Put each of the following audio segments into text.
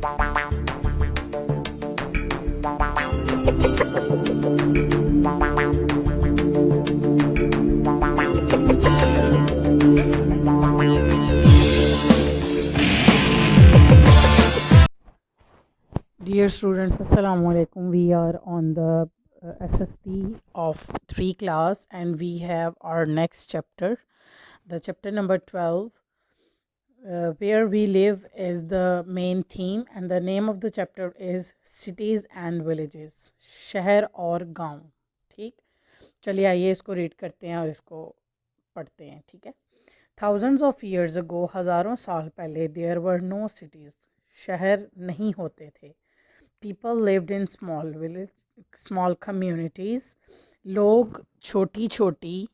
Dear students, Assalamu alaikum. We are on the SST of 3 class and we have our next chapter, the chapter number 12, where we live is the main theme and the name of the chapter is cities and villages, शहर और गांव. ठीक, चलिए आइए इसको read करते हैं और इसको पढ़ते हैं. ठीक है. Thousands of years ago, हज़ारों साल पहले, there were no cities, शहर नहीं होते थे. People lived in small communities. लोग छोटी छोटी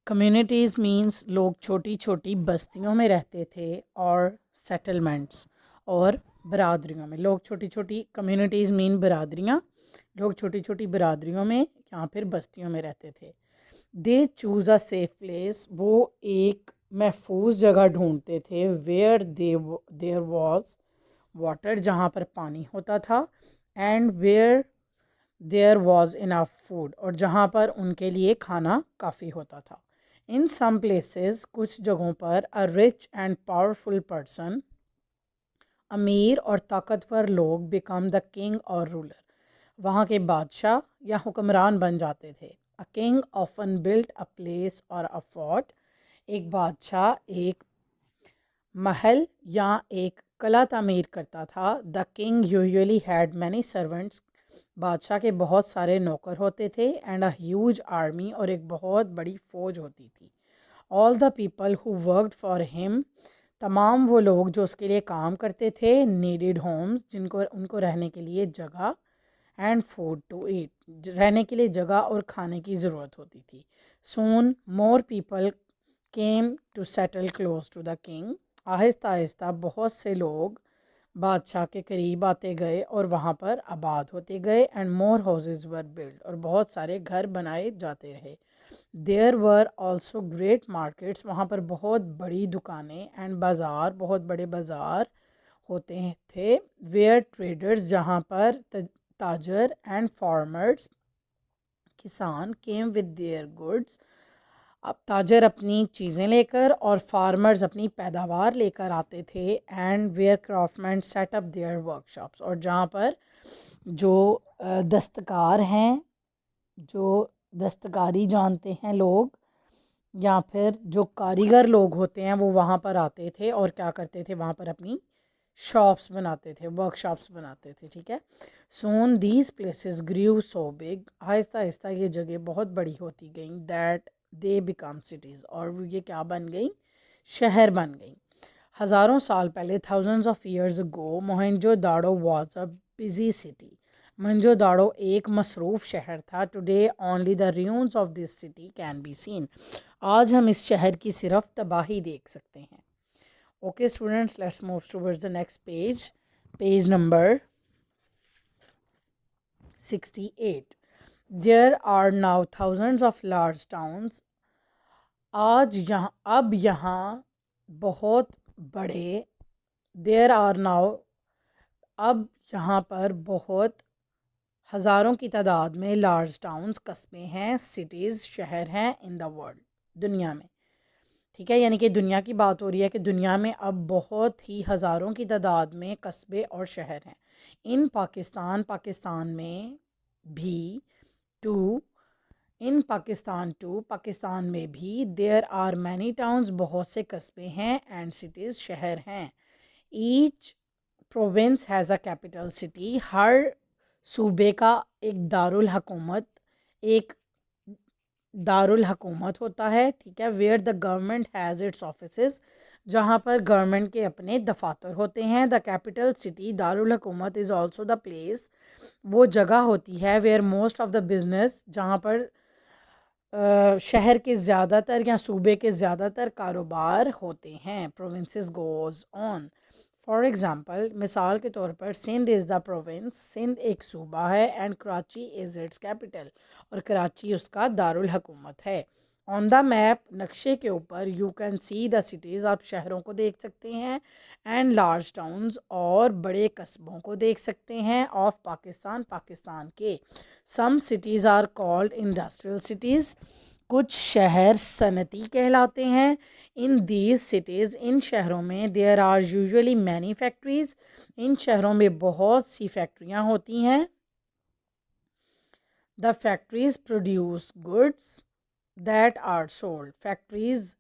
communities means लोग छोटी छोटी बस्तियों में रहते थे और settlements और बरादरियों में. लोग छोटी छोटी communities mean बरादरियाँ. लोग छोटी छोटी बरादरियों में या फिर बस्तियों में रहते थे. They choose a safe place. वो एक महफूज जगह ढूंढते थे. Where there was वाटर, जहाँ पर पानी होता था. And where there was enough food, और जहाँ पर उनके लिए खाना काफ़ी होता था. इन सम प्लेसेस, कुछ जगहों पर, a rich and powerful person, अमीर और ताकतवर लोग, बिकम द किंग और रूलर, वहाँ के बादशाह या हुक्मरान बन जाते थे. A king often built a place और अ फोर्ट, एक बादशाह एक महल या एक कला तामीर करता था. The king usually had many servants, बादशाह के बहुत सारे नौकर होते थे. एंड अ ह्यूज आर्मी, और एक बहुत बड़ी फ़ौज होती थी. All the people who worked for him, तमाम वो लोग जो उसके लिए काम करते थे. नीडेड होम्स, जिनको उनको रहने के लिए जगह. एंड फूड टू ईट, रहने के लिए जगह और खाने की ज़रूरत होती थी. Soon more people came to settle close to the king, आहिस्ता आहिस्ता बहुत से लोग बादशाह के करीब आते गए और वहाँ पर आबाद होते गए. And more houses were build, और बहुत सारे घर बनाए जाते रहे. There were also great markets, वहाँ पर बहुत बड़ी दुकानें. एंड बाज़ार, बहुत बड़े बाज़ार होते थे. वेयर ट्रेडर्स, जहाँ पर ताजर. एंड फार्मर्स, किसान. केम विद देयर गुड्स, अब ताजर अपनी चीज़ें लेकर और फार्मर्स अपनी पैदावार लेकर आते थे. And where craftsman set up their workshops, और जहाँ पर जो दस्तकार हैं, जो दस्तकारी जानते हैं लोग, या फिर जो कारीगर लोग होते हैं, वो वहाँ पर आते थे और क्या करते थे, वहाँ पर अपनी शॉप्स बनाते थे, वर्कशॉप्स बनाते थे. ठीक है. Soon these places grew so big, आहिस्ता आहिस्ता ये जगह बहुत बड़ी होती गई. दैट दे बिकम सिटीज़, और ये क्या बन गई, शहर बन गई. हज़ारों साल पहले, thousands of years ago, Mohenjo Daro was a busy city, Mohenjo दाड़ो एक मसरूफ़ शहर था. Today only the ruins of this city can be seen, आज हम इस शहर की सिर्फ तबाही देख सकते हैं. Okay students, let's move towards the next page, page number 68. There are now thousands of large towns. अब यहाँ बहुत बड़े. There are now, अब यहाँ पर बहुत हज़ारों की तादाद में लार्ज टाउन्स, कस्बे हैं. सिटीज़, शहर हैं. इन द वर्ल्ड, दुनिया में. ठीक है, यानी कि दुनिया की बात हो रही है कि दुनिया में अब बहुत ही हज़ारों की तादाद में कस्बे और शहर हैं. इन पाकिस्तान, पाकिस्तान में भी. Too, in Pakistan too, Pakistan में भी. देयर आर मैनी टाउन्स, बहुत से कस्बे हैं. एंड सिटीज़, शहर हैं. Each province has a capital city, हर सूबे का एक दारुल हकूमत, एक दारुल हकूमत होता है. ठीक है. Where the government has its offices, जहाँ पर गवर्नमेंट के अपने दफातर होते हैं. द कैपिटल सिटी, दारुल हकूमत, इज़ ऑल्सो द प्लेस, वो जगह होती है. Where most of the business, जहाँ पर शहर के ज़्यादातर या सूबे के ज़्यादातर कारोबार होते हैं. Provinces goes on. For example, मिसाल के तौर पर, Sindh is the province, Sindh एक सूबा है. And Karachi is its capital, और कराची उसका दारुल हकूमत है. ऑन द मैप, नक्शे के ऊपर, you can see the cities, आप शहरों को देख सकते हैं, एंड लार्ज टाउन्स, और बड़े कस्बों को देख सकते हैं, ऑफ पाकिस्तान, पाकिस्तान के। Some cities are called industrial cities, कुछ शहर सनती कहलाते हैं। इन दीज सिटीज़, इन शहरों में, there are usually many factories, इन शहरों में बहुत सी फैक्ट्रियाँ होती हैं। The factories produce goods that are sold, factories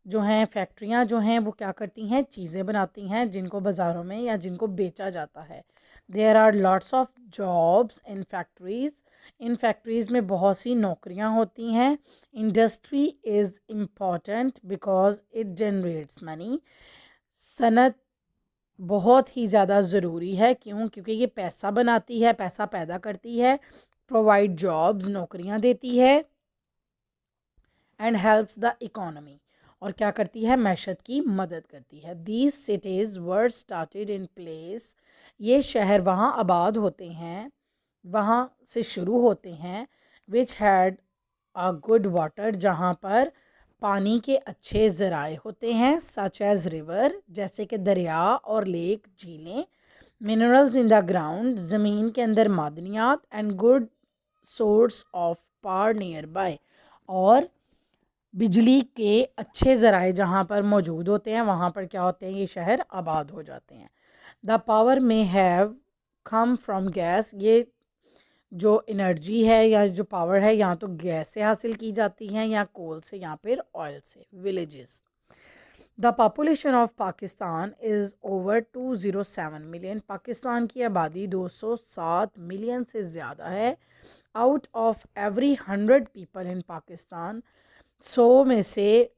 जो हैं, फैक्ट्रियाँ जो हैं वो क्या करती हैं, चीज़ें बनाती हैं जिनको बाज़ारों में या जिनको बेचा जाता है। There are lots of jobs in factories, इन फैक्ट्रीज़ में बहुत सी नौकरियाँ होती हैं। Industry is important because it generates money, सनत बहुत ही ज़्यादा ज़रूरी है, क्यों? क्योंकि ये पैसा बनाती है, पैसा पैदा करती है, प्रोवाइड जॉब्स, नौकरियाँ देती है, एंड हेल्प्स द इकोनॉमी, और क्या करती है, मैशत की मदद करती है। These cities were started in place, ये शहर वहाँ आबाद होते हैं, वहाँ से शुरू होते हैं, which had a good water, जहाँ पर पानी के अच्छे ज़राए होते हैं, सच एज रिवर, जैसे कि दरिया और लेक, झीलें, मिनरल्स इन द ग्राउंड, ज़मीन के अंदर मादनियात, and good source of power nearby, और बिजली के अच्छे ज़राए जहाँ पर मौजूद होते हैं, वहाँ पर क्या होते हैं, ये शहर आबाद हो जाते हैं। द पावर में हैव कम फ्रॉम गैस, ये जो एनर्जी है या जो पावर है, यहाँ तो गैस से हासिल की जाती है, या कोल से, या फिर ऑयल से। Villages, the population of Pakistan is over 207 million, Pakistan की आबादी 207 मिलियन से ज़्यादा है। Out of every 100 people in Pakistan, 100 में से,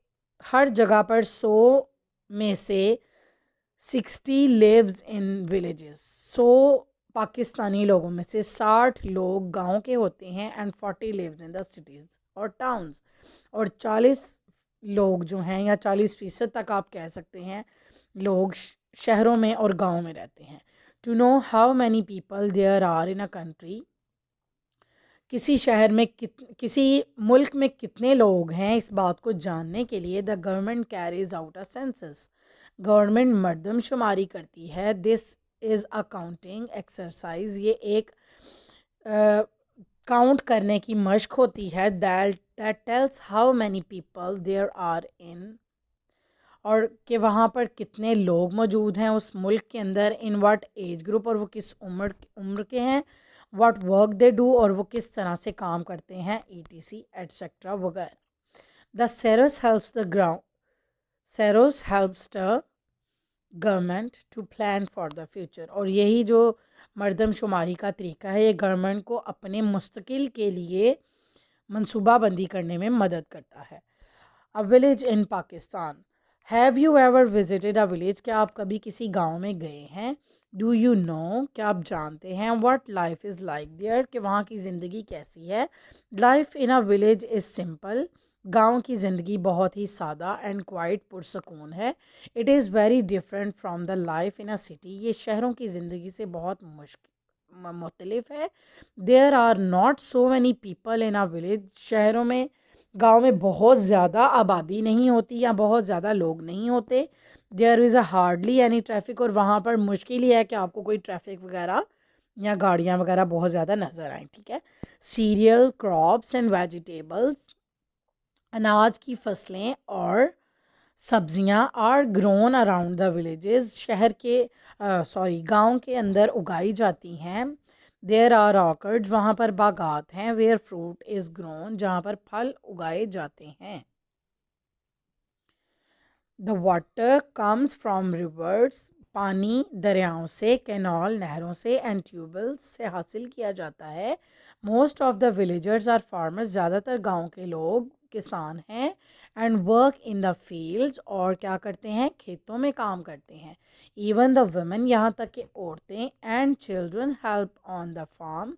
हर जगह पर 100 में से 60 लिव्स इन विलेजेस, 100 पाकिस्तानी लोगों में से 60 लोग गांव के होते हैं, and 40 lives in the cities और टाउन्स, और 40 लोग जो हैं, या 40% तक आप कह सकते हैं, लोग शहरों में और गांव में रहते हैं। To know how many people there are in a country, किसी शहर में किसी मुल्क में कितने लोग हैं, इस बात को जानने के लिए, the government carries out a census, government मर्दमशुमारी करती है। This is a counting exercise, ये एक काउंट करने की मश्क होती है। That tells how many people there are in, और कि वहाँ पर कितने लोग मौजूद हैं उस मुल्क के अंदर, इन व्हाट एज ग्रुप, और वो किस उम्र के हैं, व्हाट वर्क दे डू, और वो किस तरह से काम करते हैं, ETC एटसेट्रा वगैरह। The census helps the ground, census helps the government to plan for the future, और यही जो मर्दमशुमारी का तरीका है, ये गवर्नमेंट को अपने मुस्तकिल के लिए मनसूबाबंदी करने में मदद करता है। A village in Pakistan, have you ever visited a village, क्या आप कभी किसी गांव में गए हैं? डू यू नो, क्या आप जानते हैं, what life is like there, कि वहाँ की ज़िंदगी कैसी है? Life in a village is simple, गांव की ज़िंदगी बहुत ही सादा एंड क्वाइट पुरसकून है। It is very different from the life in a city, ये शहरों की ज़िंदगी से बहुत मुख्तलिफ है। There are not so many people in a village, शहरों में, गांव में बहुत ज़्यादा आबादी नहीं होती, या बहुत ज़्यादा लोग नहीं होते। There is a hardly any traffic, और वहाँ पर मुश्किल ही है कि आपको कोई ट्रैफिक वगैरह या गाड़ियाँ वगैरह बहुत ज़्यादा नज़र आएँ, ठीक है। सीरियल क्रॉप्स एंड वेजिटेबल्स, अनाज की फसलें और सब्जियां are grown around the villages, शहर के गांव के अंदर उगाई जाती हैं। देयर आर ऑर्किड्स, वहाँ पर बागात हैं। वेयर फ्रूट इज़ ग्रोन, जहाँ पर फल उगाए जाते हैं। The water comes from reverse, पानी दरियाओं से, कैनाल नहरों से, एंड ट्यूबवेल्स से हासिल किया जाता है। Most of the villagers are farmers, ज़्यादातर गांव के लोग किसान हैं। And work in the fields, और क्या करते हैं, खेतों में काम करते हैं। इवन द वुमेन, यहाँ तक कि औरतें, and children help on the farm,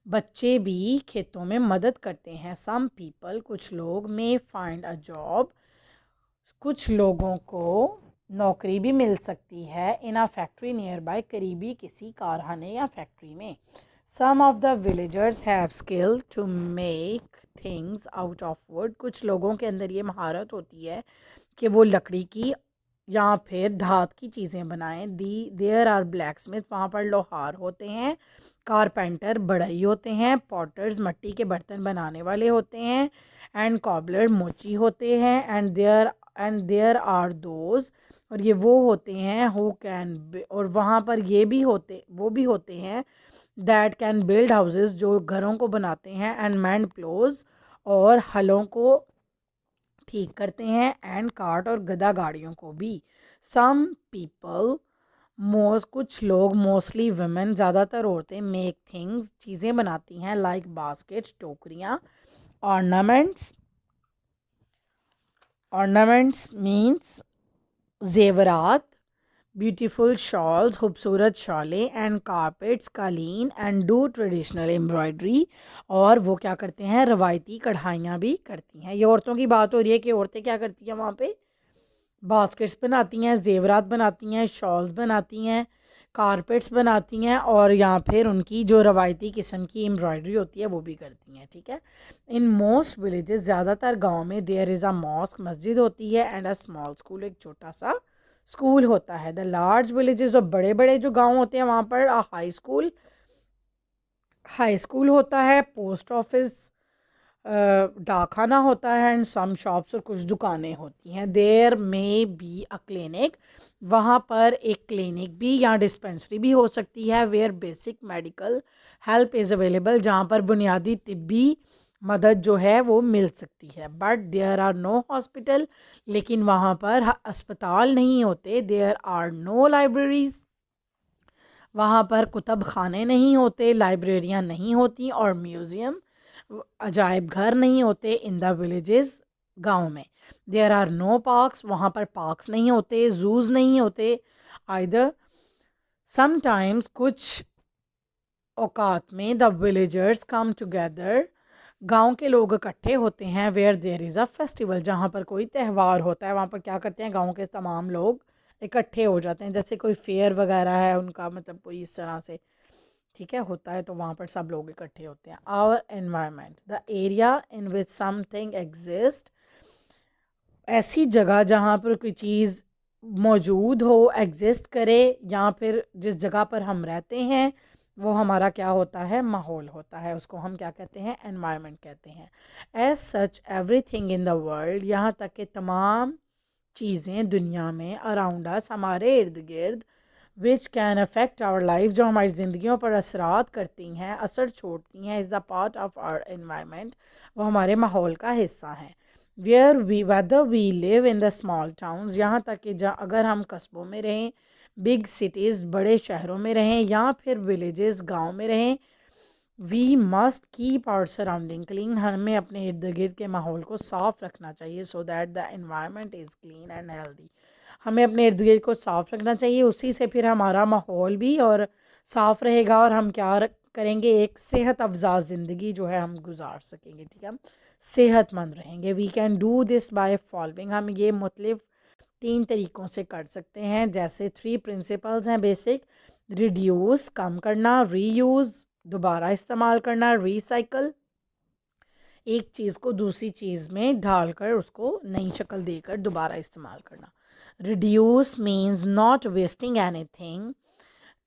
बच्चे भी खेतों में मदद करते हैं। सम पीपल, कुछ लोग, में फाइंड अ जॉब, कुछ लोगों को नौकरी भी मिल सकती है, in a factory nearby, करीबी किसी कारखाने या फैक्ट्री में। Some of the villagers have skill to make things out of wood. कुछ लोगों के अंदर ये महारत होती है कि वो लकड़ी की या फिर धात की चीज़ें बनाएं। देयर आर ब्लैक स्मिथ, वहाँ पर लोहार होते हैं। कारपेंटर बढ़ई होते हैं। पॉटर्स मिट्टी के बर्तन बनाने वाले होते हैं। एंड कॉबलर मोची होते हैं। एंड देयर आर दोज, और ये वो होते हैं हु कैन, और वहाँ पर वो भी होते हैं दैट कैन बिल्ड हाउसेस, जो घरों को बनाते हैं। एंड मैंड प्लोज, और हलों को ठीक करते हैं। एंड कार्ट, और गधा गाड़ियों को भी। सम पीपल, कुछ लोग, मोस्टली वुमेन, ज़्यादातर औरतें, मेक थिंग्स, चीज़ें बनाती हैं, लाइक बास्केट, टोकरियाँ। ऑर्नामेंट्स, ऑर्नामेंट्स मीन्स जेवरात। ब्यूटीफुल शॉल्स, खूबसूरत शॉलें। एंड कारपेट्स, कालीन। एंड डू ट्रेडिशनल एम्ब्रॉयडरी, और वो क्या करते हैं, रवायती कढ़ाइयाँ भी करती हैं। ये औरतों की बात हो रही है कि औरतें क्या करती हैं वहाँ पे, बास्केट्स बनाती हैं, जेवरात बनाती हैं, शॉल्स बनाती हैं, कारपेट्स बनाती हैं, और या फिर उनकी जो रवायती किस्म की एम्ब्रॉयडरी होती है वो भी करती हैं। ठीक है। इन मोस्ट विलेजेस, ज़्यादातर गाँव में, देयर इज़ अ मॉस्क, मस्जिद होती है। एंड अ स्मॉल स्कूल, एक छोटा सा स्कूल होता है। द लार्ज विलेजेस, और बड़े बड़े जो गांव होते हैं वहाँ पर हाई स्कूल होता है। पोस्ट ऑफिस, डाकखाना होता है। एंड सम शॉप्स, और कुछ दुकानें होती हैं। There may be a clinic, वहाँ पर एक क्लिनिक भी या डिस्पेंसरी भी हो सकती है। Where basic medical help is available, जहाँ पर बुनियादी तिब्बी मदद जो है वो मिल सकती है। But there are no hospital, लेकिन वहाँ पर अस्पताल नहीं होते। देयर आर नो लाइब्रेरीज, वहाँ पर कुतब खाने नहीं होते, लाइब्रेरियाँ नहीं होती, और म्यूज़ियम, अजायब घर नहीं होते इन द विलेजेस, गाँव में। देयर आर नो पार्क्स, वहाँ पर पार्क्स नहीं होते, जूज़ नहीं होते आइदर। समटाइम्स, कुछ औकात में, द विलेजर्स कम टुगेदर, गांव के लोग इकट्ठे होते हैं। Where there is a festival, जहाँ पर कोई त्यौहार होता है वहाँ पर क्या करते हैं, गांव के तमाम लोग इकट्ठे हो जाते हैं। जैसे कोई फेयर वगैरह है उनका, मतलब कोई इस तरह से, ठीक है, होता है, तो वहाँ पर सब लोग इकट्ठे होते हैं। Our environment, the area in which something exist, ऐसी जगह जहाँ पर कोई चीज़ मौजूद हो, एग्जिस्ट करे, या फिर जिस जगह पर हम रहते हैं वो हमारा क्या होता है, माहौल होता है। उसको हम क्या कहते हैं, एनवायरनमेंट कहते हैं। As such everything in the world, यहाँ तक कि तमाम चीज़ें दुनिया में, अराउंड अस, हमारे इर्द गिर्द, which can affect our life, जो हमारी ज़िंदगियों पर असरात करती हैं, असर छोड़ती हैं, is the part of our environment, वो हमारे माहौल का हिस्सा हैं। Whether we live in the small towns, यहाँ तक कि अगर हम कस्बों में रहें, बिग सिटीज़, बड़े शहरों में रहें, या फिर विलेजेस, गाँव में रहें, we must keep our surrounding clean, हमें अपने इर्द गिर्द के माहौल को साफ़ रखना चाहिए। So that the environment is clean and healthy, हमें अपने इर्द गिर्द को साफ़ रखना चाहिए, उसी से फिर हमारा माहौल भी और साफ़ रहेगा, और हम क्या करेंगे, एक सेहत अफजा ज़िंदगी जो है हम गुजार सकेंगे। ठीक है, सेहतमंद रहेंगे। We can do this by following, हम ये मुख्तलिफ 3 तरीक़ों से कर सकते हैं। जैसे 3 प्रिंसिपल्स हैं बेसिक: रिड्यूस, कम करना; रीयूज़, दोबारा इस्तेमाल करना; रीसाइकल, एक चीज़ को दूसरी चीज़ में ढालकर उसको नई शक्ल देकर दोबारा इस्तेमाल करना। Reduce means not wasting anything,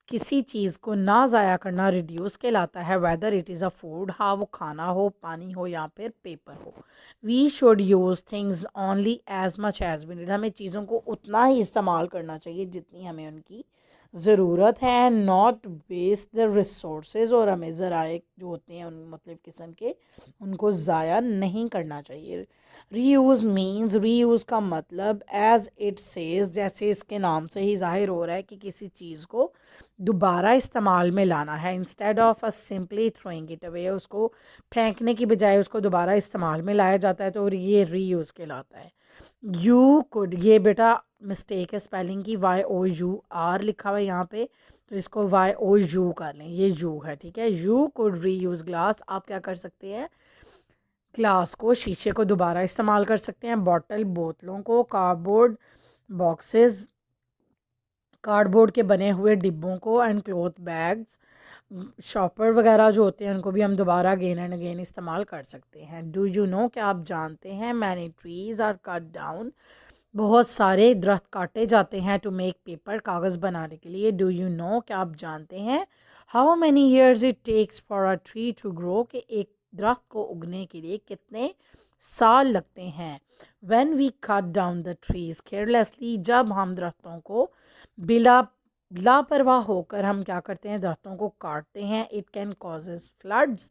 किसी चीज़ को ना ज़ाया करना रिड्यूस कहलाता है। Whether it is a food, हाँ वो खाना हो, पानी हो, या फिर पेपर हो। We should use things only as much as we need, हमें चीज़ों को उतना ही इस्तेमाल करना चाहिए जितनी हमें उनकी ज़रूरत है। नॉट वेस्ट द रिसोर्सेज, और हमें ज़राए जो होते हैं उन मतलब किस्म के, उनको ज़ाया नहीं करना चाहिए। रीयूज़ मीन्स, रीयूज़ का मतलब एज इट सेज, जैसे इसके नाम से ही जाहिर हो रहा है कि किसी चीज़ को दोबारा इस्तेमाल में लाना है। Instead of a simply throwing it away, उसको फेंकने की बजाय उसको दोबारा इस्तेमाल में लाया जाता है, तो ये रीयूज़ कहलाता है। यू कुड, ये बेटा मिस्टेक है स्पेलिंग की, YOUR लिखा हुआ है यहाँ पे, तो इसको YOU कर लें, ये यू है। ठीक है, यू कुड री यूज़ ग्लास, आप क्या कर सकते हैं, ग्लास को, शीशे को दोबारा इस्तेमाल कर सकते हैं। बॉटल, बोतलों को, कार्डबोर्ड बॉक्सेस, कार्डबोर्ड के बने हुए डिब्बों को एंड क्लॉथ बैग्स, शॉपर वगैरह जो होते हैं उनको भी हम दोबारा अगेन एंड अगेन इस्तेमाल कर सकते हैं। डू यू नो, क्या आप जानते हैं, many trees are cut down, बहुत सारे दरख्त काटे जाते हैं, टू मेक पेपर, कागज़ बनाने के लिए। डू यू नो, क्या आप जानते हैं, how many years it takes for a tree to grow, कि एक दरख्त को उगने के लिए कितने साल लगते हैं। When we cut down the trees carelessly, जब हम दरख्तों को बिला लापरवाह होकर हम क्या करते हैं, दरख्तों को काटते हैं, इट कैन कॉजेज फ्लड्स,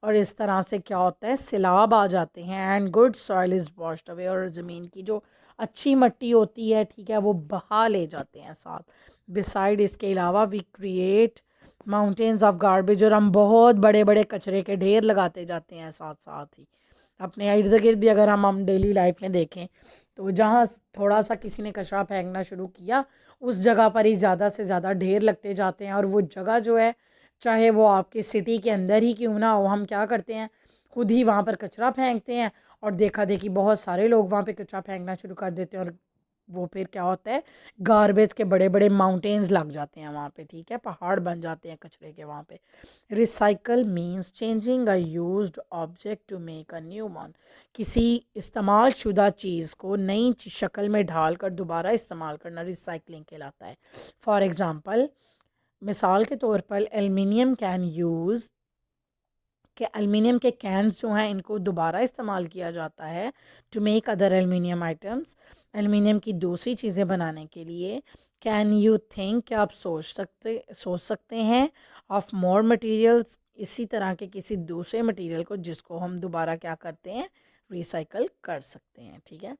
और इस तरह से क्या होता है, सैलाब आ जाते हैं। And good soil is washed away, और ज़मीन की जो अच्छी मिट्टी होती है, ठीक है, वो बहा ले जाते हैं साथ। बिसाइड, इसके अलावा, we create mountains of garbage, और हम बहुत बड़े बड़े कचरे के ढेर लगाते जाते हैं साथ साथ ही। अपने इर्द गिर्द भी अगर हम डेली लाइफ में देखें तो जहाँ थोड़ा सा किसी ने कचरा फेंकना शुरू किया, उस जगह पर ही ज़्यादा से ज़्यादा ढेर लगते जाते हैं। और वो जगह जो है, चाहे वो आपके सिटी के अंदर ही क्यों ना हो, हम क्या करते हैं, खुद ही वहाँ पर कचरा फेंकते हैं, और देखा देखी बहुत सारे लोग वहाँ पे कचरा फेंकना शुरू कर देते हैं, और वो फिर क्या होता है, गार्बेज के बड़े बड़े माउंटेन्स लग जाते हैं वहाँ पे, ठीक है, पहाड़ बन जाते हैं कचरे के वहाँ पे। Recycle means changing a used object to make a new one, किसी इस्तेमाल शुदा चीज़ को नई शक्ल में ढाल कर दोबारा इस्तेमाल करना रिसाइकलिंग कहलाता है। फॉर एग्ज़ाम्पल, मिसाल के तौर पर एल्युमिनियम कैन यूज़, कि एल्युमिनियम के कैंस जो हैं इनको दोबारा इस्तेमाल किया जाता है, to make other aluminium items, aluminium की दूसरी चीज़ें बनाने के लिए। कैन यू थिंक, क्या आप सोच सकते हैं, ऑफ मोर मटेरियल्स, इसी तरह के किसी दूसरे मटेरियल को जिसको हम दोबारा क्या करते हैं, रिसाइकल कर सकते हैं, ठीक है।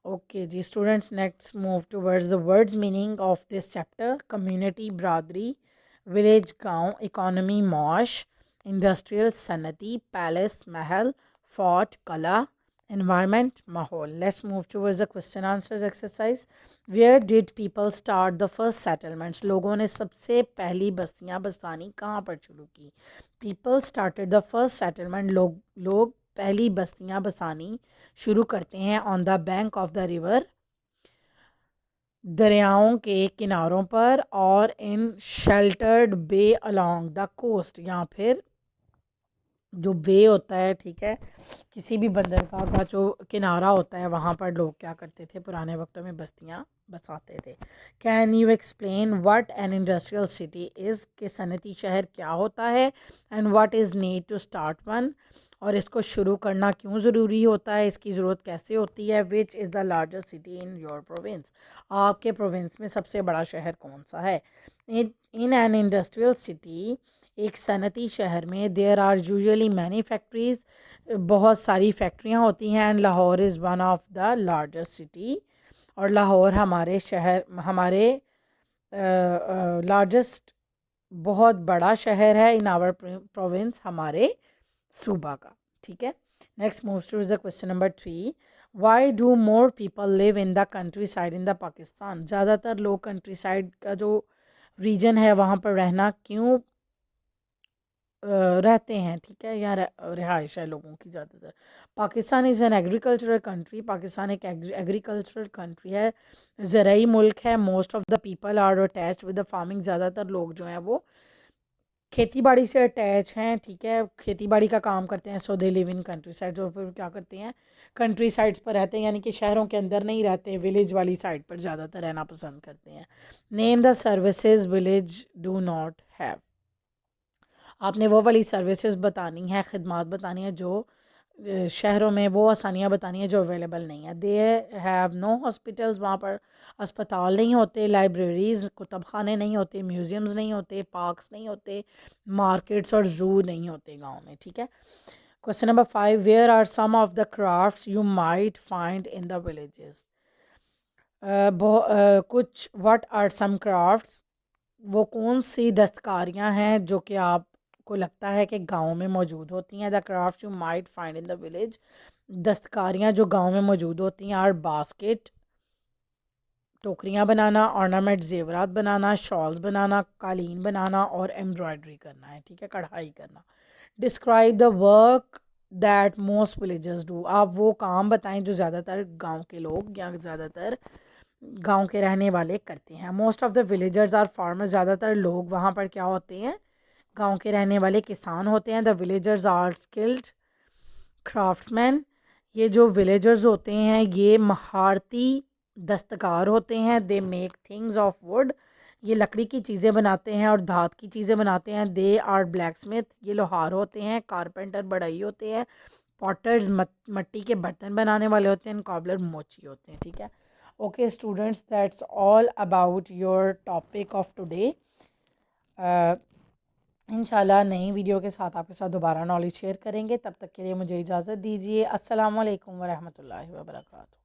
ओके जी students, next move towards the words meaning of this chapter. Community, बरादरी, विलेज, गांव, इकोनॉमी, मॉश, इंडस्ट्रियल, सनती, पैलेस, महल, फोर्ट, कला, environment, माहौल। Let's move towards the question answers exercise. Where did people start the first settlements, लोगों ने सबसे पहली बस्तियां बसानी कहाँ पर शुरू की। People started the first settlement, लोग पहली बस्तियां बसानी शुरू करते हैं on the bank of the river, दरियाओं के किनारों पर, और in sheltered bay along the coast, या फिर जो बे होता है, ठीक है, किसी भी बंदरगाह का जो किनारा होता है, वहाँ पर लोग क्या करते थे, पुराने वक्तों में बस्तियाँ बसाते थे। Can you explain what an industrial city is, कि सनती शहर क्या होता है, and what is need to start one, और इसको शुरू करना क्यों ज़रूरी होता है, इसकी ज़रूरत कैसे होती है। Which is the largest city in your province, आपके प्रोविंस में सबसे बड़ा शहर कौन सा है। इन एन इंडस्ट्रियल सिटी, एक सनती शहर में, there are usually many factories, बहुत सारी फैक्ट्रियाँ होती हैं, and Lahore is one of the largest city, और लाहौर हमारे लार्जेस्ट बहुत बड़ा शहर है इन आवर प्रोविंस, हमारे सूबा का, ठीक है। Next moves to the question number 3। Why do more people live in the country side in the Pakistan, ज़्यादातर लोग कंट्री साइड का जो रीजन है वहाँ पर रहना क्यों रहते हैं, ठीक है, या रिहाइश है लोगों की ज़्यादातर। Pakistan is an agricultural country, Pakistan एक एग्रीकल्चरल कंट्री है, ज़राई मुल्क है। Most of the people are attached with the farming, ज़्यादातर लोग जो हैं वो खेती बाड़ी से अटैच हैं, ठीक है, खेती बाड़ी का काम करते हैं। So they live in countryside, जो फिर क्या करते हैं, कंट्री साइड्स पर रहते हैं, यानी कि शहरों के अंदर नहीं रहते, विलेज वाली साइड पर ज़्यादातर रहना पसंद करते हैं। Name the services village do not have, आपने वो वाली सर्विसेज बतानी है, खिदमत बतानी है जो शहरों में, वो आसानियाँ बतानी है जो अवेलेबल नहीं है। दे हैव नो हॉस्पिटल्स, वहाँ पर अस्पताल नहीं होते, लाइब्रेरीज़, कुतुब खाने नहीं होते, म्यूज़ियम्स नहीं होते, पार्क्स नहीं होते, मार्केट्स और जू नहीं होते गाँव में, ठीक है। Question number 5। Where are some of the crafts you might find in the villages, कुछ, व्हाट आर सम क्राफ्ट्स, वो कौन सी दस्तकारियाँ हैं जो कि आपको लगता है कि गाँव में मौजूद होती हैं। The craft you might find in the village, दस्तकारियाँ जो गाँव में मौजूद होती हैं, आर बास्केट, टोकरियाँ बनाना, ऑर्नामेंट, जेवरात बनाना, शॉल्स बनाना, कालीन बनाना, और एम्ब्रॉयडरी करना है, ठीक है, कढ़ाई करना। Describe the work that most villagers do, आप वो काम बताएं जो ज़्यादातर गाँव के लोग या ज़्यादातर गांव के रहने वाले करते हैं। Most of the villagers are farmers, ज़्यादातर लोग वहाँ पर क्या होते हैं, गांव के रहने वाले किसान होते हैं। The villagers are skilled craftsman, ये जो विलेजर्स होते हैं ये महारती दस्तकार होते हैं। They make things of would, ये लकड़ी की चीज़ें बनाते हैं और धात की चीज़ें बनाते हैं। दे आर ब्लैकस्मिथ, ये लोहार होते हैं। कारपेंटर बढ़ई होते हैं। पॉटर्स मट्टी के बर्तन बनाने वाले होते हैं। कॉबलर मोची होते हैं। ठीक है, okay students, that's all about your topic of today. इंशाल्लाह नई वीडियो के साथ आपके साथ दोबारा नॉलेज शेयर करेंगे। तब तक के लिए मुझे इजाज़त दीजिए। अस्सलाम वालेकुम वरहमतुल्लाहि वबरकातुहू।